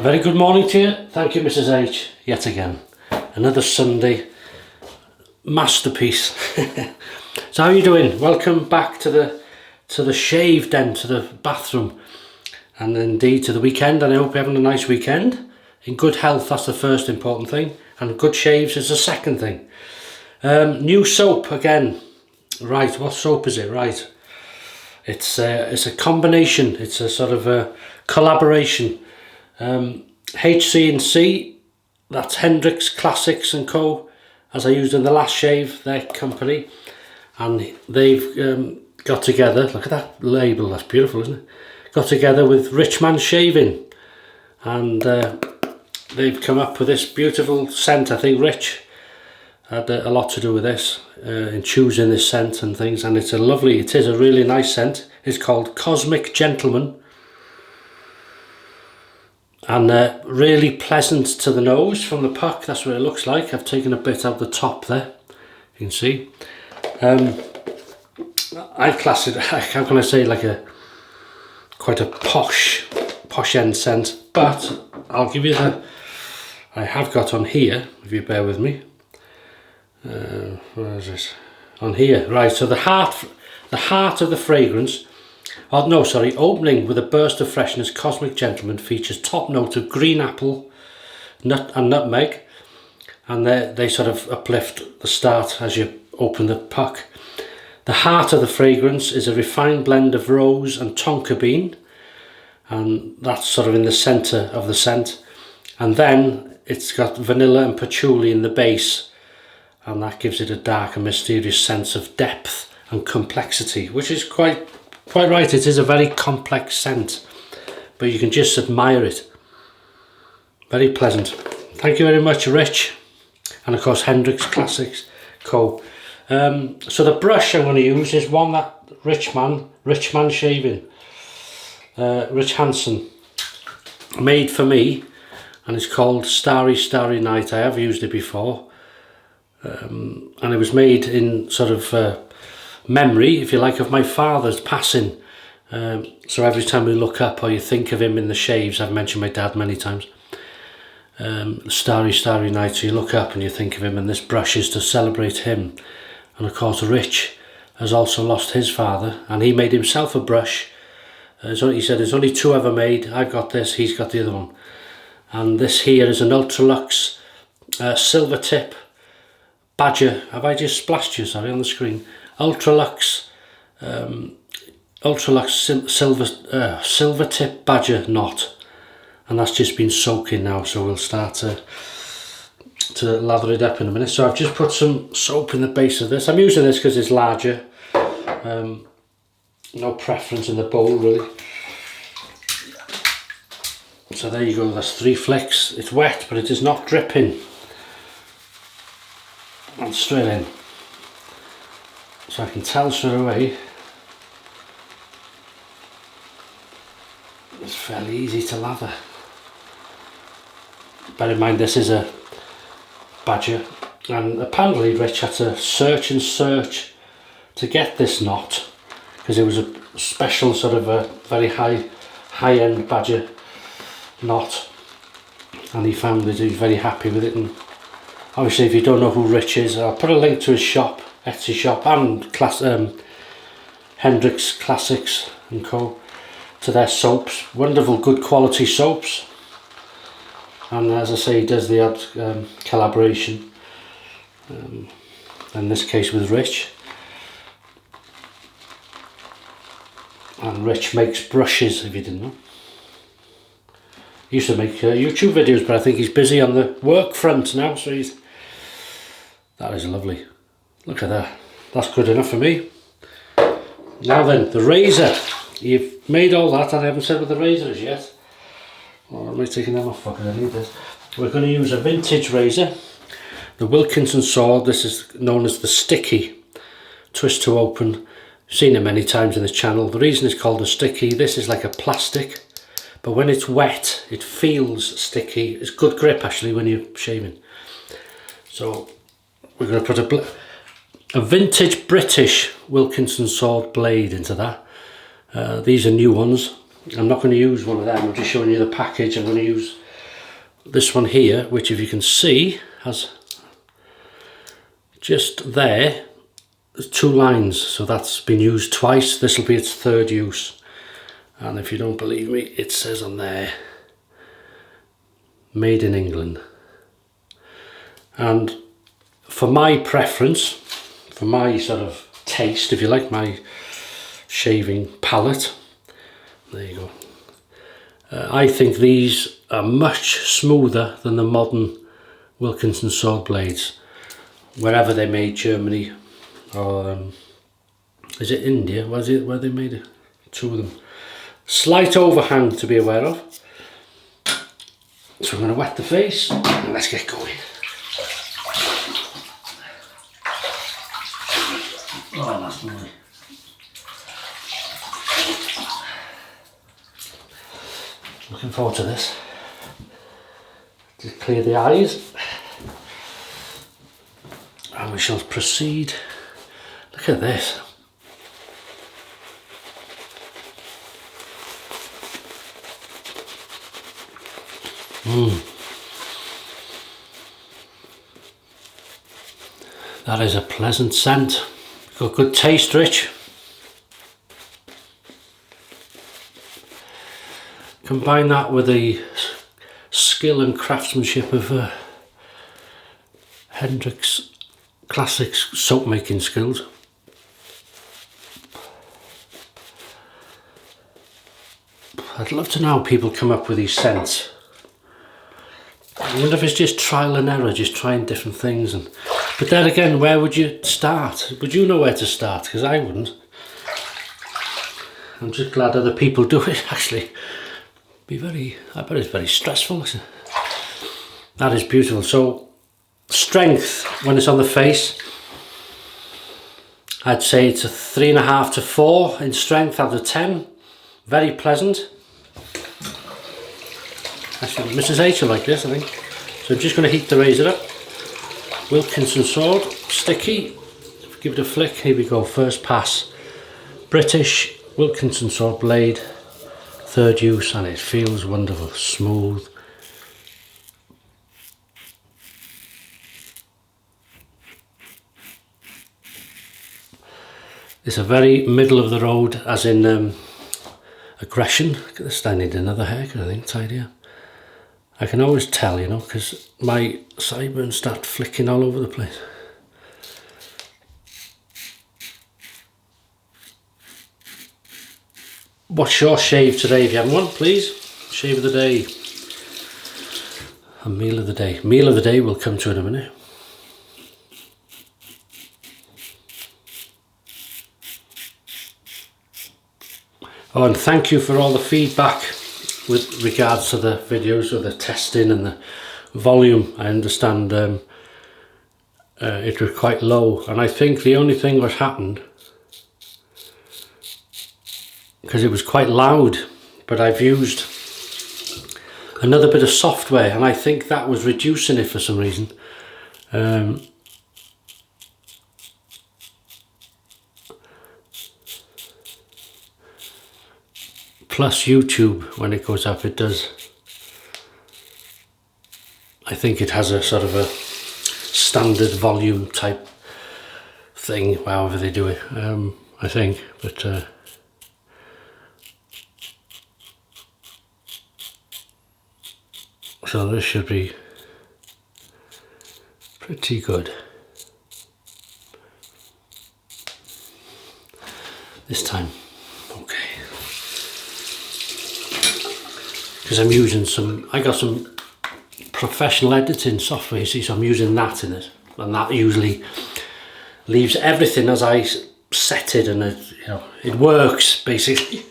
A very good morning to you. Thank you, Mrs. H, yet again. Another Sunday masterpiece. So how are you doing? Welcome back to the shave den, to the bathroom, and indeed to the weekend. And I hope you're having a nice weekend. In good health, that's the first important thing, and good shaves is the second thing. New soap again. Right, what soap is it? Right, it's a combination. It's a sort of a collaboration. HC&C, that's Hendrix Classics and Co, as I used in the last shave, their company, and they've got together, look at that label, that's beautiful, isn't it? Got together with Rich Man Shaving, and they've come up with this beautiful scent. I think Rich had a lot to do with this, in choosing this scent and things, and it is a really nice scent. It's called Cosmic Gentleman, and really pleasant to the nose from the puck. That's what it looks like. I've taken a bit out the top there, you can see. I'd class it, how can I say, like quite a posh end scent, but I'll give you I have got on here, if you bear with me. Where is this? On here, right, so the heart of the fragrance, opening with a burst of freshness, Cosmic Gentleman features top note of green apple, nut and nutmeg, and they sort of uplift the start as you open the puck. The heart of the fragrance is a refined blend of rose and tonka bean, and that's sort of in the centre of the scent. And then it's got vanilla and patchouli in the base, and that gives it a dark and mysterious sense of depth and complexity, which is quite right. It is a very complex scent, but you can just admire it. Very pleasant. Thank you very much, Rich, and of course Hendrix Classics Co. So the brush I'm going to use is one that Rich Man Shaving, Rich Hansen, made for me, and it's called Starry Starry Night. I have used it before, and it was made in sort of memory, if you like, of my father's passing. So every time we look up or you think of him in the shaves, I've mentioned my dad many times, Starry Starry Night, so you look up and you think of him, and this brush is to celebrate him. And of course Rich has also lost his father, and he made himself a brush. So he said there's only two ever made. I've got this, he's got the other one. And this here is an Ultralux silver tip badger. Have I just splashed you, sorry, on the screen? Ultralux silver tip badger knot, and that's just been soaking now, so we'll start to lather it up in a minute. So I've just put some soap in the base of this. I'm using this because it's larger. No preference in the bowl really. So there you go, that's 3 flicks. It's wet, but it is not dripping. And straight in. So I can tell straight away it's fairly easy to lather. Bear in mind this is a badger, and apparently Rich had to search to get this knot, because it was a special sort of a very high-end badger knot, and he found that he was very happy with it. And obviously, if you don't know who Rich is, I'll put a link to his shop, Etsy shop, and Hendrix Classics and Co, to their soaps. Wonderful, good quality soaps. And as I say, he does the odd collaboration, in this case with Rich. And Rich makes brushes, if you didn't know. He used to make YouTube videos, but I think he's busy on the work front now, so that is lovely. Look at that. That's good enough for me. Now then, the razor. You've made all that, and I haven't said what the razor is yet. Or am I taking them off? Because I need this. We're going to use a vintage razor, the Wilkinson Sword. This is known as the Sticky, twist to open. Seen it many times in this channel. The reason it's called a Sticky, this is like a plastic, but when it's wet it feels sticky. It's good grip actually when you're shaving. So we're going to put a vintage British Wilkinson Sword blade into that. These are new ones. I'm not going to use one of them, I'm just showing you the package. I'm going to use this one here, which if you can see has just there, there's 2 lines, so that's been used twice. This will be its 3rd use. And if you don't believe me, it says on there, made in England. And for my preference, for my sort of taste, if you like, my shaving palette, there you go. I think these are much smoother than the modern Wilkinson sword blades, wherever they made, Germany or is it India? Was it where they made it? 2 of them. Slight overhang to be aware of. So I'm going to wet the face and let's get going. Oh, that's lovely. Looking forward to this. Just clear the eyes. And we shall proceed. Look at this. That is a pleasant scent. Got good taste, Rich. Combine that with the skill and craftsmanship of Hendrix Classics soap making skills. I'd love to know how people come up with these scents. I wonder if it's just trial and error, just trying different things. But then again, where would you start? Would you know where to start? Because I wouldn't. I'm just glad other people do it, actually. I bet it's very stressful. That is beautiful. So, strength when it's on the face, I'd say it's a 3.5 to 4 in strength out of 10. Very pleasant. Actually, Mrs. H will like this, I think. So I'm just going to heat the razor up. Wilkinson sword, sticky. Give it a flick. Here we go. First pass. British Wilkinson sword blade. 3rd use, and it feels wonderful, smooth. It's a very middle of the road, as in aggression. Look at this, I need another haircut, I think, tidy up. I can always tell, you know, because my sideburns start flicking all over the place. What's your shave today, if you haven't one, please? Shave of the day. And meal of the day. Meal of the day we'll come to in a minute. Oh, and thank you for all the feedback with regards to the videos of the testing and the volume. I understand it was quite low, and I think the only thing that happened, because it was quite loud, but I've used another bit of software and I think that was reducing it for some reason. Plus YouTube, when it goes up, it does. I think it has a sort of a standard volume type thing, however they do it, I think, but so this should be pretty good. This time, okay. Because I'm using I got some professional editing software, you see, so I'm using that in it. And that usually leaves everything as I set it, and it works, basically.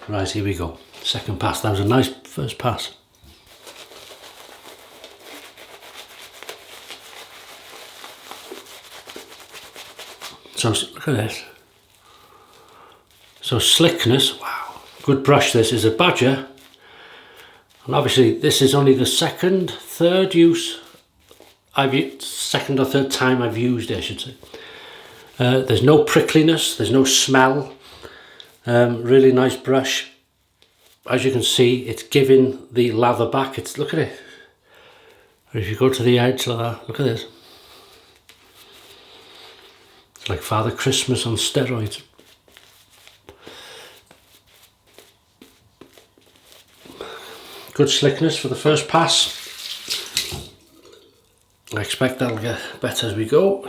Right, here we go. Second pass. That was a nice first pass. So look at this. So slickness, wow. Good brush. This is a Badger. And obviously this is only the second or third time I've used it, I should say. There's no prickliness, there's no smell. Really nice brush. as you can see, it's giving the lather back. It's, look at it. If you go to the edge like that, look at this. It's like Father Christmas on steroids. Good slickness for the first pass. I expect that'll get better as we go.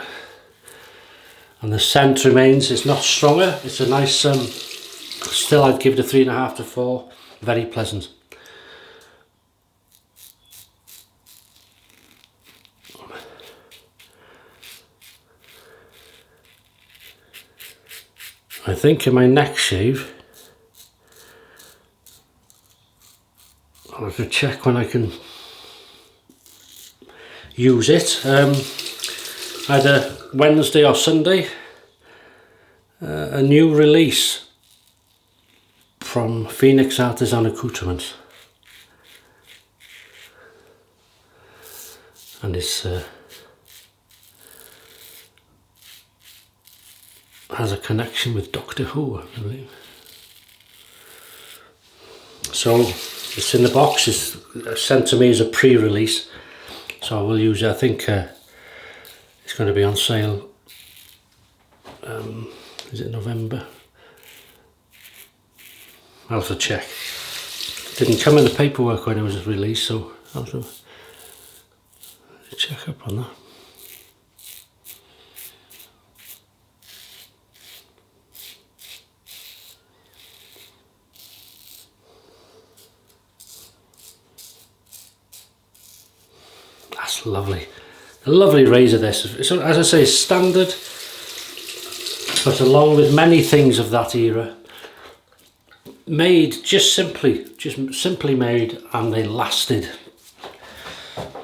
And the scent remains, it's not stronger, it's a nice, still I'd give it a 3.5 to 4, very pleasant. I think in my next shave, I'll have to check when I can use it. Either Wednesday or Sunday, a new release from Phoenix Artisan Accoutrements, and it's has a connection with Doctor Who, I believe. So it's in the box, it's sent to me as a pre-release, so I will use it. I think it's going to be on sale, is it November? I'll have to check. Didn't come in the paperwork when it was released, so I'll have to check up on that. That's lovely. A lovely razor this. It's, as I say, standard, but along with many things of that era, made just simply made, and they lasted.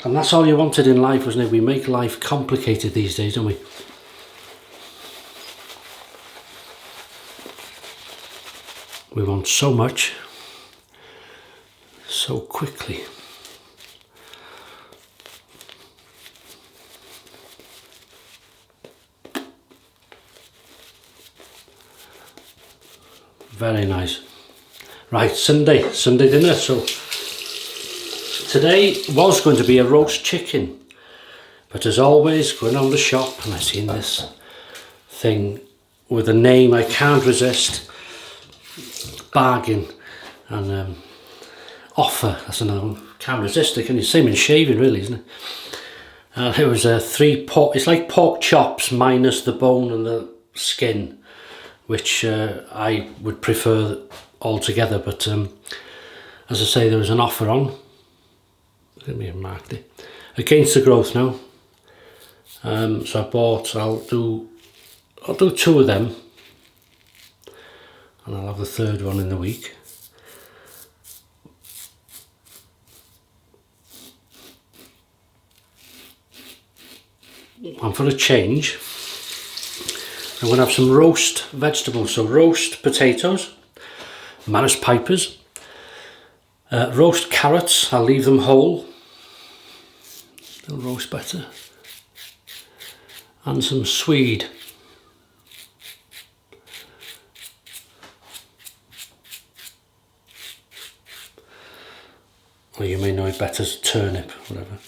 And that's all you wanted in life, wasn't it? We make life complicated these days, don't we? We want so much, so quickly. Very nice. Right, Sunday dinner. So today was going to be a roast chicken, but as always, going on the shop and I seen this thing with a name I can't resist, bargain, and offer, that's another one, can't resist it, can you? Same in shaving really, isn't it? It was a 3 pork, it's like pork chops minus the bone and the skin, which I would prefer altogether, but as I say, there was an offer on. Let me have marked it. Against the Growth now. So I bought, I'll do 2 of them, and I'll have the 3rd one in the week. And for a change, I'm going to have some roast vegetables, so roast potatoes, Maris Pipers, roast carrots, I'll leave them whole, they'll roast better, and some swede. Or you may know it better as turnip, whatever.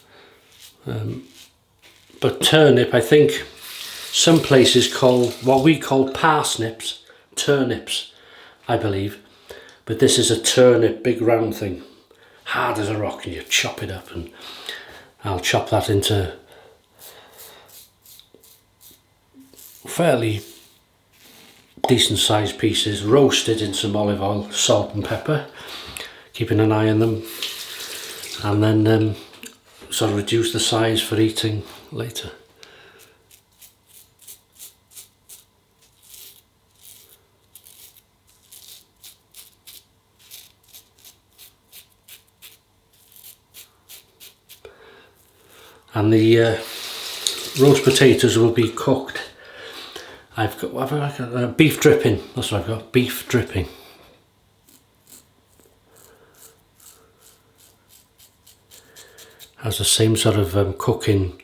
But turnip, I think, some places call what we call parsnips turnips, I believe, but this is a turnip, big round thing, hard as a rock, and you chop it up, and I'll chop that into fairly decent sized pieces, roast it in some olive oil, salt and pepper, keeping an eye on them, and then sort of reduce the size for eating later. And the roast potatoes will be cooked. I've got, what have I got? Beef dripping, that's what I've got, beef dripping. Has the same sort of cooking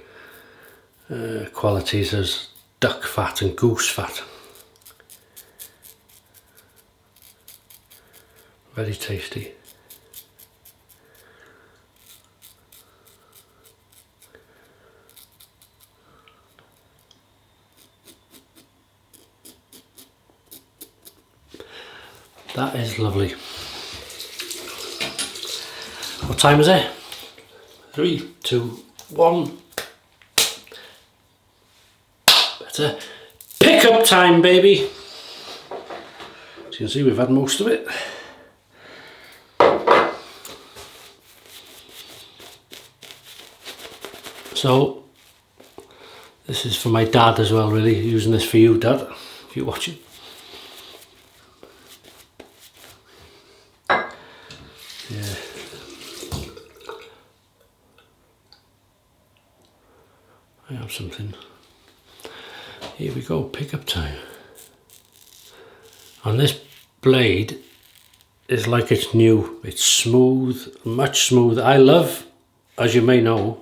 qualities as duck fat and goose fat. Very tasty. That is lovely. What time is it? 3, 2, 1. Better. Pick up time, baby. As you can see, we've had most of it. So, this is for my dad as well, really. Using this for you, Dad, if you're watching. Yeah. I have something. Here we go, pick up time. And this blade is like it's new. It's smooth, much smoother. I love, as you may know,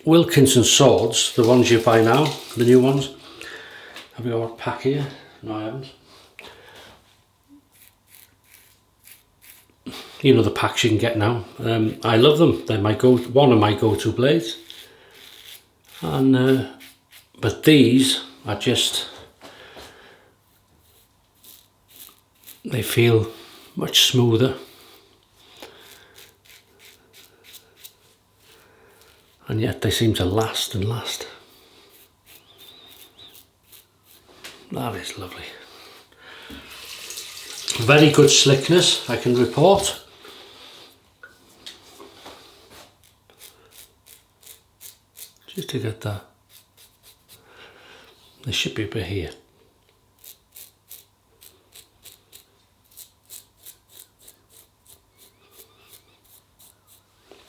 Wilkinson swords, the ones you buy now, the new ones. Have you got a pack here? No, I haven't. You know the packs you can get now. I love them. They're one of my go-to blades. And but these are just, they feel much smoother. And yet they seem to last and last. That is lovely. Very good slickness, I can report. Just to get that. There should be a bit here.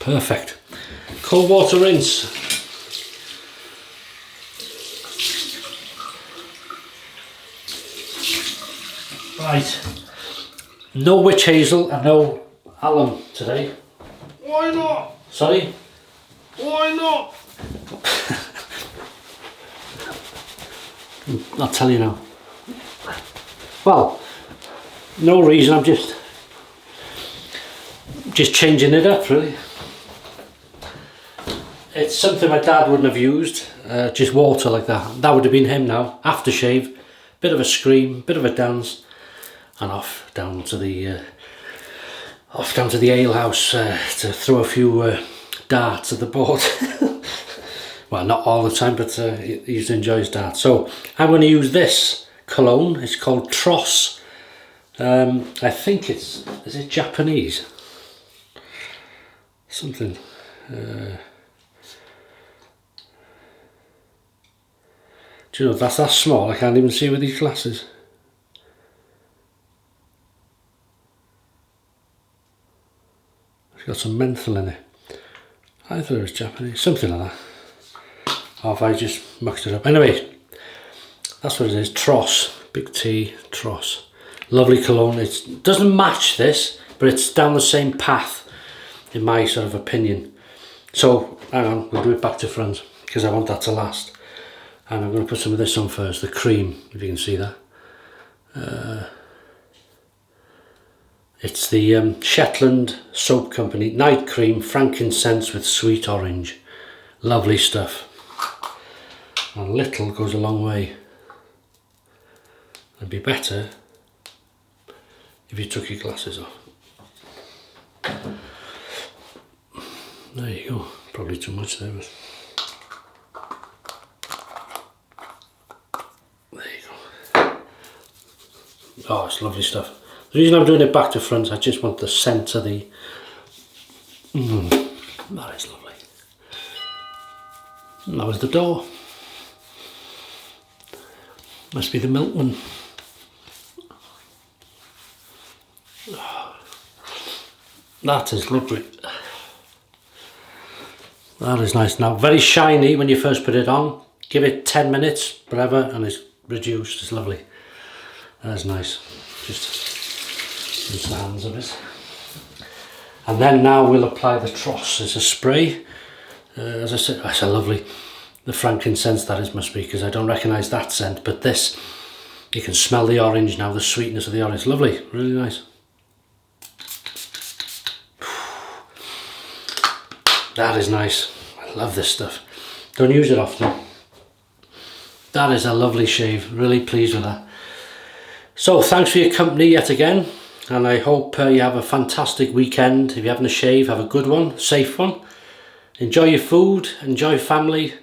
Perfect. Cold water rinse. Right. No witch hazel and no alum today. Why not? Sorry? Why not? I'll tell you now. Well, no reason, I'm just changing it up really. It's something my dad wouldn't have used, just water like that. That would have been him now. Aftershave, bit of a scream, bit of a dance, and off down to the ale house to throw a few darts at the board. Well, not all the time, but he used to enjoy his darts. So I'm going to use this cologne. It's called Tross. I think is it Japanese? Something. Do you know, that's that small, I can't even see with these glasses. It's got some menthol in it. I thought it was Japanese, something like that. Or if I just mucked it up. Anyway, that's what it is, Tross, big T, Tross. Lovely cologne. It doesn't match this, but it's down the same path, in my sort of opinion. So, hang on, we'll do it back to front, because I want that to last. And I'm going to put some of this on first, the cream, if you can see that. It's the Shetland Soap Company Night Cream Frankincense with Sweet Orange. Lovely stuff. A little goes a long way. It'd be better if you took your glasses off. There you go. Probably too much there, but oh, it's lovely stuff. The reason I'm doing it back to front, I just want the scent of the... that is lovely. And that was the door. Must be the milkman. That is lovely. That is nice. Now, very shiny when you first put it on. Give it 10 minutes, whatever, and it's reduced. It's lovely. That's nice. Just use the hands of it. And then now we'll apply the Tross as a spray. As I said, that's a lovely, the frankincense that is must be, because I don't recognise that scent, but this You can smell the orange now, the sweetness of the orange. Lovely, really nice. That is nice. I love this stuff. Don't use it often. That is a lovely shave. Really pleased with that. So thanks for your company yet again, and I hope you have a fantastic weekend. If you're having a shave, have a good one, safe one. Enjoy your food, enjoy family,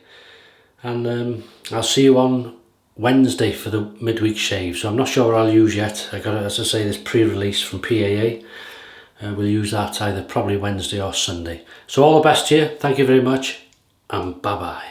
and I'll see you on Wednesday for the midweek shave. So I'm not sure what I'll use yet. I got, as I say, this pre-release from PAA. We'll use that either probably Wednesday or Sunday. So all the best to you. Thank you very much, and bye bye.